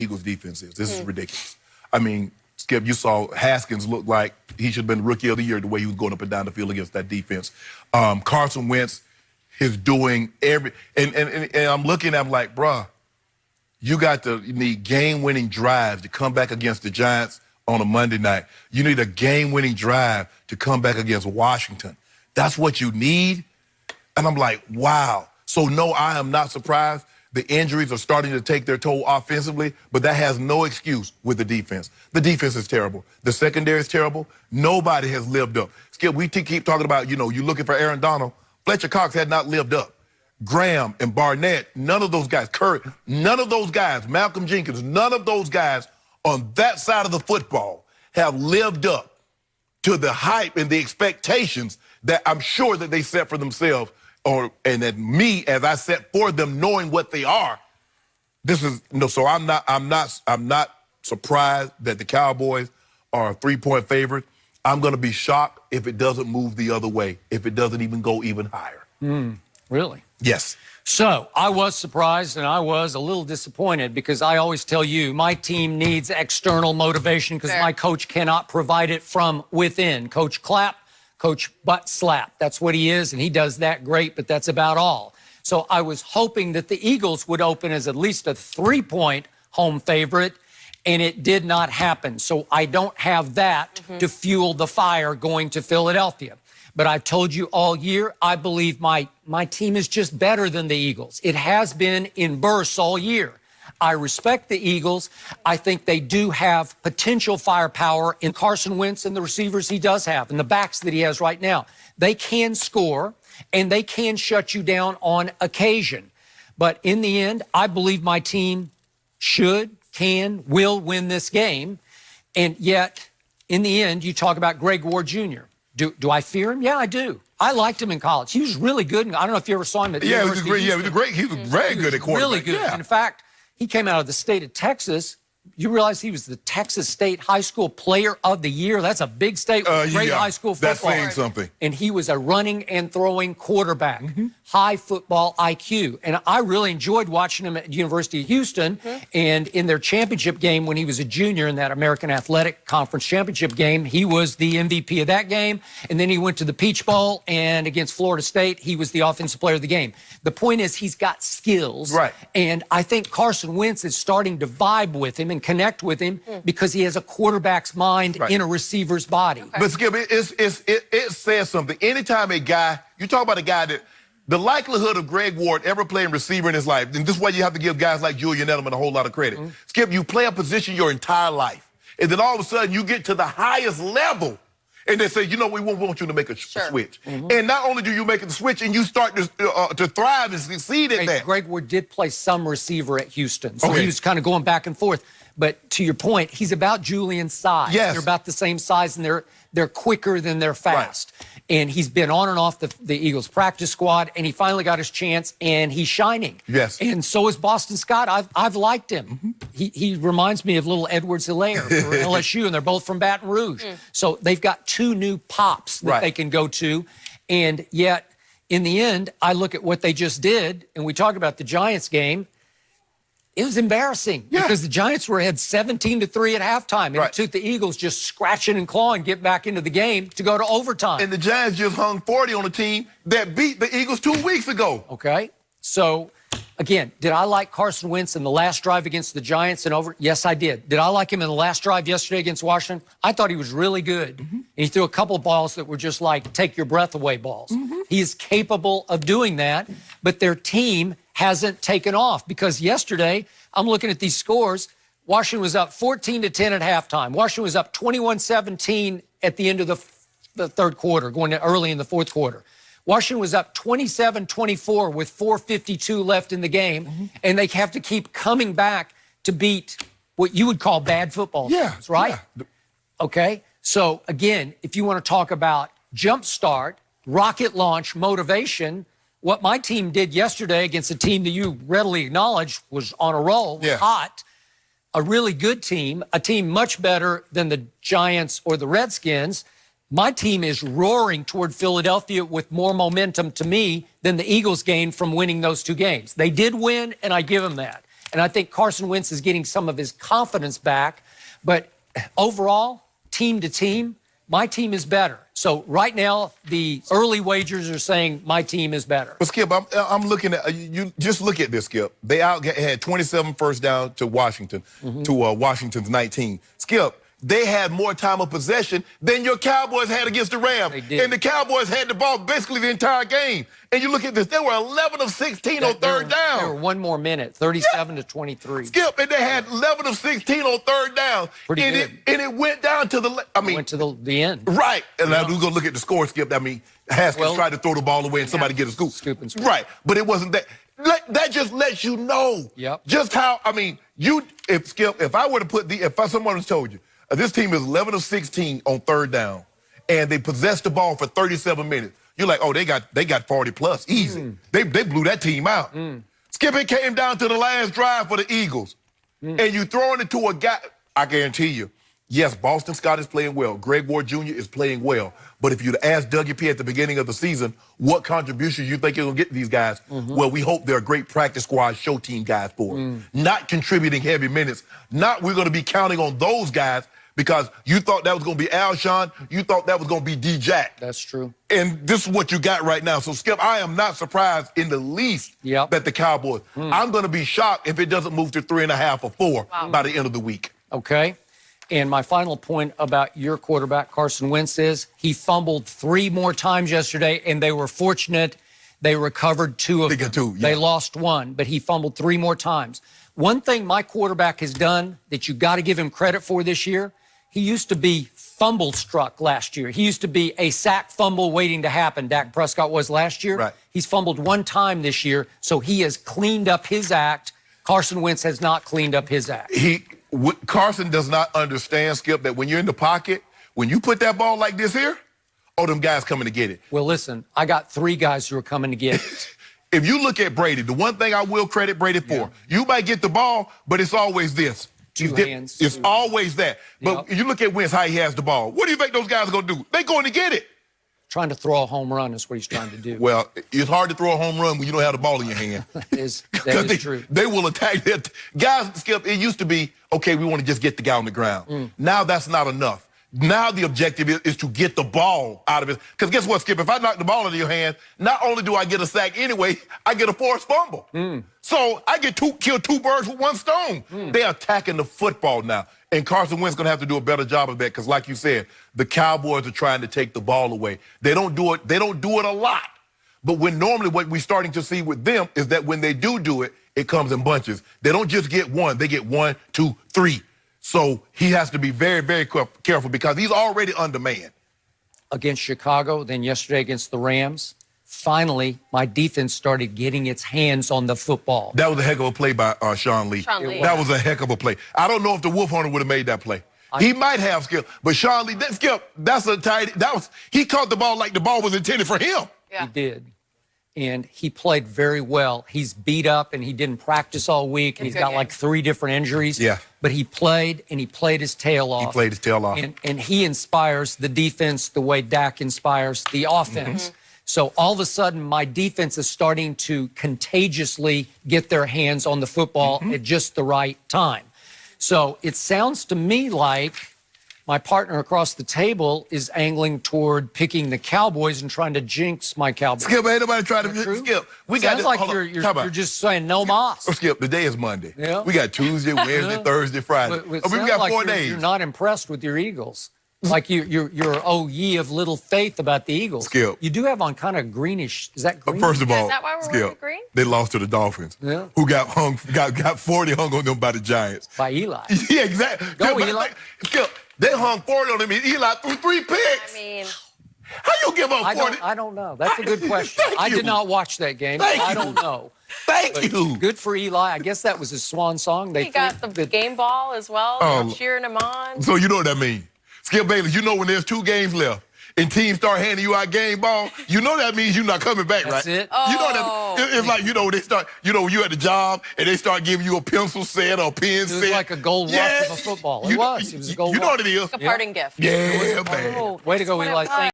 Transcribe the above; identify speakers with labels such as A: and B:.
A: Eagles defense is. This is ridiculous. I mean, Skip, you saw Haskins look like he should have been Rookie of the Year the way he was going up and down the field against that defense. Carson Wentz is doing and I'm looking at him like, bruh, you need game-winning drives to come back against the Giants on a Monday night. You need a game-winning drive to come back against Washington. That's what you need? And I'm like, wow. So, no, I am not surprised. The injuries are starting to take their toll offensively, but that has no excuse with the defense. The defense is terrible. The secondary is terrible. Nobody has lived up. Skip, we keep talking about, you're looking for Aaron Donald. Fletcher Cox had not lived up. Graham and Barnett, none of those guys, Curry, none of those guys, Malcolm Jenkins, none of those guys on that side of the football have lived up to the hype and the expectations that I'm sure that they set for themselves, and that me as I set for them, knowing what they are. So I'm not surprised that the Cowboys are a 3-point favorite. I'm going to be shocked if it doesn't move the other way, if it doesn't even go even higher.
B: Really?
A: Yes.
B: So I was surprised and I was a little disappointed because I always tell you my team needs external motivation because my coach cannot provide it from within. Coach Clapp, Coach Butt Slap. That's what he is, and he does that great, but that's about all. So I was hoping that the Eagles would open as at least a 3-point home favorite, and it did not happen. So I don't have that to fuel the fire going to Philadelphia. But I've told you all year, I believe my team is just better than the Eagles. It has been in bursts all year. I respect the Eagles. I think they do have potential firepower in Carson Wentz and the receivers he does have and the backs that he has right now. They can score, and they can shut you down on occasion. But in the end, I believe my team will win this game. And yet, in the end, you talk about Greg Ward Jr. Do I fear him? Yeah, I do. I liked him in college. He was really good. I don't know if you ever saw him at
A: he was great. Yeah, he was great. He was very good at quarterback.
B: Really good.
A: Yeah.
B: In fact, he came out of the state of Texas. You realize he was the Texas State High School Player of the Year? That's a big state with great high school football.
A: That's saying something.
B: And he was a running and throwing quarterback, high football IQ. And I really enjoyed watching him at University of Houston. And in their championship game when he was a junior in that American Athletic Conference championship game, he was the MVP of that game. And then he went to the Peach Bowl, and against Florida State, he was the offensive player of the game. The point is he's got skills.
A: Right.
B: And I think Carson Wentz is starting to vibe with him and connect with him because he has a quarterback's mind in a receiver's body.
A: But Skip, it says something. Anytime you talk about a guy that the likelihood of Greg Ward ever playing receiver in his life, and this is why you have to give guys like Julian Edelman a whole lot of credit. Skip, you play a position your entire life, and then all of a sudden you get to the highest level, and they say, we want you to make a switch. And not only do you make the switch, and you start to thrive and succeed at that.
B: Greg Ward did play some receiver at Houston, so he was kind of going back and forth. But to your point, he's about Julian's size.
A: Yes.
B: They're about the same size, and they're quicker than they're fast. Right. And he's been on and off the Eagles practice squad, and he finally got his chance, and he's shining.
A: Yes.
B: And so is Boston Scott. I've liked him. He reminds me of little Edwards-Helaire for LSU, and they're both from Baton Rouge. So they've got 2 new pops that they can go to. And yet, in the end, I look at what they just did, and we talk about the Giants game. It was embarrassing because the Giants were ahead 17-3 at halftime. And it took the Eagles just scratching and clawing, get back into the game to go to overtime.
A: And the Giants just hung 40 on a team that beat the Eagles 2 weeks ago.
B: Okay. So, again, did I like Carson Wentz in the last drive against the Giants and over? Yes, I did. Did I like him in the last drive yesterday against Washington? I thought he was really good. And he threw a couple of balls that were just like take your breath away balls. He is capable of doing that, but their team hasn't taken off because yesterday, I'm looking at these scores, Washington was up 14-10 at halftime. Washington was up 21-17 at the end of the third quarter, going to early in the fourth quarter. Washington was up 27-24 with 4:52 left in the game, and they have to keep coming back to beat what you would call bad football teams, right? Yeah. Okay, so again, if you want to talk about jump start, rocket launch, motivation, what my team did yesterday against a team that you readily acknowledged was on a roll, was hot, a really good team, a team much better than the Giants or the Redskins. My team is roaring toward Philadelphia with more momentum to me than the Eagles gained from winning those 2 games. They did win, and I give them that. And I think Carson Wentz is getting some of his confidence back. But overall, team to team, my team is better. So right now, the early wagers are saying my team is better.
A: But Skip, I'm looking at you. Just look at this, Skip. They had 27 first down to Washington, to Washington's 19. Skip, they had more time of possession than your Cowboys had against the Rams.
B: They did.
A: And the Cowboys had the ball basically the entire game. And you look at this, they were 11 of 16 on third down.
B: There were one more minute, 37 to 23.
A: Skip, and they had 11 of 16 on third down.
B: Pretty good.
A: And it went down to the,
B: Went to the end.
A: Right. And now we're going to look at the score, Skip. I mean, Haskins tried to throw the ball away and somebody get a scoop.
B: Scoop and scoop.
A: Right. But it wasn't that. That just lets you know just how, I mean, if I were to put if someone has told you, this team is 11 of 16 on third down, and they possessed the ball for 37 minutes. You're like, oh, they got 40 plus, easy. They blew that team out. Skip, it came down to the last drive for the Eagles, and you throwing it to a guy. I guarantee you, yes, Boston Scott is playing well. Greg Ward Jr. is playing well. But if you'd asked Dougie P at the beginning of the season what contributions you think you're going to get these guys, well, we hope they're great practice squad show team guys for it. Not contributing heavy minutes. Not we're going to be counting on those guys because you thought that was going to be Alshon. You thought that was going to be D-Jack.
B: That's true.
A: And this is what you got right now. So, Skip, I am not surprised in the least that the Cowboys, I'm going to be shocked if it doesn't move to 3.5 or 4 by the end of the week.
B: Okay. And my final point about your quarterback, Carson Wentz, is he fumbled 3 more times yesterday, and they were fortunate. They recovered 2 of them. They lost 1, but he fumbled 3 more times. One thing my quarterback has done that you got to give him credit for this year, he used to be fumble struck last year. He used to be a sack fumble waiting to happen. Dak Prescott was last year.
A: Right.
B: He's fumbled 1 time this year, so he has cleaned up his act. Carson Wentz has not cleaned up his act.
A: Carson does not understand, Skip, that when you're in the pocket, when you put that ball like this here, them guys coming to get it.
B: Well, listen, I got 3 guys who are coming to get it.
A: If you look at Brady, the one thing I will credit Brady for, you might get the ball, but it's always this.
B: 2 hands.
A: It's always that. But you look at Wentz, how he has the ball. What do you think those guys are going to do? They're going to get it.
B: Trying to throw a home run is what he's trying to do.
A: Well, it's hard to throw a home run when you don't have the ball in your hand.
B: that is true.
A: They will attack that. Guys, Skip, it used to be, okay, we want to just get the guy on the ground. Now that's not enough. Now the objective is to get the ball out of it. Because guess what, Skip? If I knock the ball out of your hand, not only do I get a sack anyway, I get a forced fumble. So I kill 2 birds with 1 stone. They're attacking the football now. And Carson Wentz is going to have to do a better job of that because, like you said, the Cowboys are trying to take the ball away. They don't do it. They don't do it a lot. But normally what we're starting to see with them is that when they do it, it comes in bunches. They don't just get 1. They get 1, 2, 3. So he has to be very, very careful because he's already undermanned.
B: Against Chicago, then yesterday against the Rams, finally, my defense started getting its hands on the football.
A: That was a heck of a play by Sean Lee. That was a heck of a play. I don't know if the Wolf Hunter would have made that play. He might have, Skip, but Sean Lee, that's a tight. He caught the ball like the ball was intended for him.
B: He did. And he played very well. He's beat up, and he didn't practice all week, and he's got like 3 different injuries.
A: Yeah.
B: But he played, and he played his tail off.
A: He played his tail off.
B: And he inspires the defense the way Dak inspires the offense. So all of a sudden, my defense is starting to contagiously get their hands on the football at just the right time. So it sounds to me like my partner across the table is angling toward picking the Cowboys and trying to jinx my Cowboys.
A: Skip, ain't nobody trying to Skip.
B: Sounds like you're just saying no mas.
A: Skip, the day is Monday.
B: Yeah.
A: We got Tuesday, Wednesday, Thursday, Friday.
B: We
A: got
B: like
A: 4 days.
B: You're not impressed with your Eagles. Like you're oh ye of little faith about the Eagles.
A: Skip.
B: You do have on kind of greenish. Is that green?
A: First of all,
C: is that why we're wearing green?
A: They lost to the Dolphins.
B: Yeah.
A: Who got 40 hung on them by the Giants.
B: By Eli.
A: Yeah, exactly.
B: Go, Eli.
A: Skip, they hung 40 on them and Eli threw 3 picks.
C: I mean,
A: how you give up 40?
B: I don't know. That's a good question. I did not watch that game. I don't know.
A: Thank you.
B: Good for Eli. I guess that was his swan song.
C: he got the game ball as well. They're cheering him on.
A: So you know what that means. Skip Bayless, you know when there's 2 games left and teams start handing you out game ball, you know that means you're not coming back,
B: That's
A: right?
B: it.
A: You know that it's like, they start, you at the job and they start giving you a pencil set or a pen set.
B: It was like a gold rush of a football. It was a gold rush.
A: You know what it is.
C: A parting gift.
A: Yeah, man.
B: Way to go, Eli. Thank